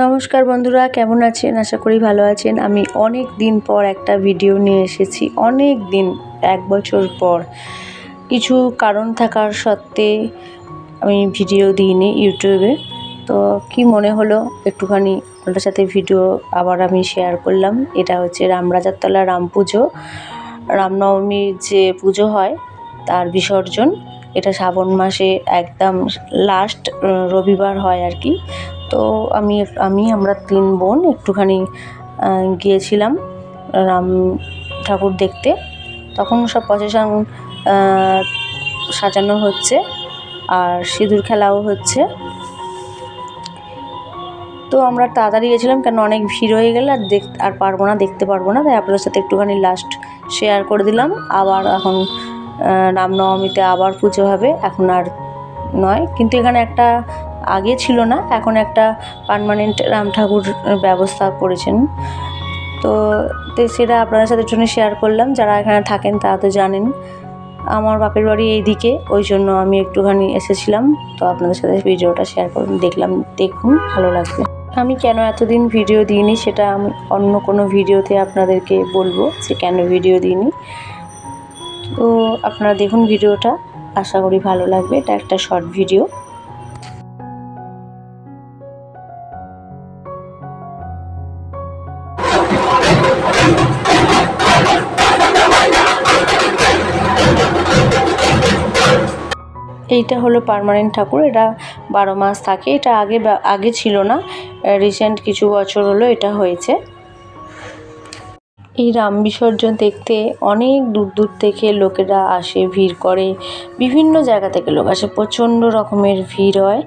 নমস্কার বন্ধুরা, কেমন আছেন? আশা করি ভালো আছেন। আমি অনেক দিন পর একটা ভিডিও নিয়ে এসেছি, অনেক দিন, 1 বছর পর। কিছু কারণ থাকার সত্ত্বে আমি ভিডিও দিইনি ইউটিউবে। তো কি মনে হলো একটুখানি আপনাদের সাথে ভিডিও আবার আমি শেয়ার করলাম। এটা হচ্ছে রামরাজারতলা রাম পুজো, রামনবমীর যে পুজো হয় তার বিসর্জন। এটা শ্রাবণ মাসে একদম লাস্ট রবিবার হয় আর কি। তো আমরা 3 বোন একটুখানি গিয়েছিলাম রাম ঠাকুর দেখতে। তখন সব প্রসেশন সাজানো হচ্ছে আর সিঁদুর খেলাও হচ্ছে। তো আমরা তাড়াতাড়ি গেছিলাম, কেন অনেক ভিড় হয়ে গেলে আর পারবো না, দেখতে পারবো না, তাই আপনাদের সাথে একটুখানি লাস্ট শেয়ার করে দিলাম। আবার এখন রামনবমীতে আবার পুজো হবে, এখন আর নয়, কিন্তু এখানে একটা আগে ছিল না, এখন একটা পার্মানেন্ট রাম ঠাকুর ব্যবস্থা করেছেন। তো সেটা আপনাদের সাথে জন্য শেয়ার করলাম। যারা এখানে থাকেন তারা তো জানেন। আমার বাপের বাড়ি এইদিকে, ওই জন্য আমি একটুখানি এসেছিলাম। তো আপনাদের সাথে ভিডিওটা শেয়ার করলাম, দেখুন, ভালো লাগবে। আমি কেন এতদিন ভিডিও দিইনি সেটা আমি অন্য কোনো ভিডিওতে আপনাদেরকে বলবো যে কেন ভিডিও দিইনি। তো আপনারা দেখুন ভিডিওটা, আশা করি ভালো লাগবে। এটা একটা শর্ট ভিডিও। এইটা হলো পার্মানেন্ট ঠাকুর, এটা 12 মাস থাকে। এটা আগে ছিল না, রিসেন্ট কিছু বছর হলো এটা হয়েছে। এই রাম বিসর্জন দেখতে অনেক দূর দূর থেকে লোকেরা আসে, ভিড় করে, বিভিন্ন জায়গা থেকে লোক আসে, প্রচণ্ড রকমের ভিড় হয়।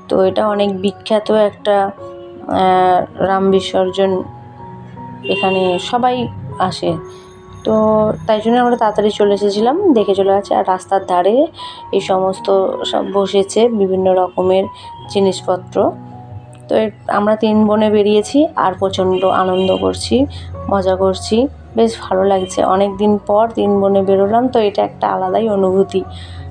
তো এটা অনেক বিখ্যাত একটা রাম বিসর্জন, এখানে সবাই আসে। তো তাই জন্য আমরা তাড়াতাড়ি চলে এসেছিলাম, দেখে চলে গেছে। আর রাস্তার ধারে এই সমস্ত সব বসেছে বিভিন্ন রকমের জিনিসপত্র। তো আমরা 3 বোনে বেরিয়েছি আর প্রচণ্ড আনন্দ করছি, মজা করছি, বেশ ভালো লাগছে। অনেক দিন পর 3 বোনে বেরোলাম, তো এটা একটা আলাদাই অনুভূতি।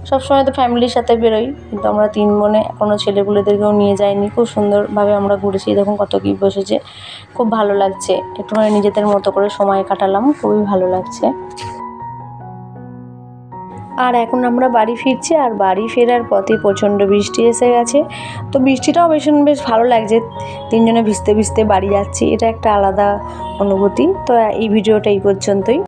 সবসময় তো ফ্যামিলির সাথে বেরোই, কিন্তু আমরা 3 বোনে কোনো ছেলেপুলেদেরকেও নিয়ে যাইনি। খুব সুন্দরভাবে আমরা ঘুরেছি, দেখুন কত কী বসেছে, খুব ভালো লাগছে। একটুখানি নিজেদের মতো করে সময় কাটালাম, খুবই ভালো লাগছে। আর এখন আমরা বাড়ি ফিরছি, আর বাড়ি ফেরার পথে প্রচণ্ড বৃষ্টি এসে গেছে। তো বৃষ্টিটাও বেশ ভালো লাগছে, 3 জনে ভিজতে ভিজতে বাড়ি যাচ্ছি, এটা একটা আলাদা অনুভূতি। তো এই ভিডিওটা এই পর্যন্তই।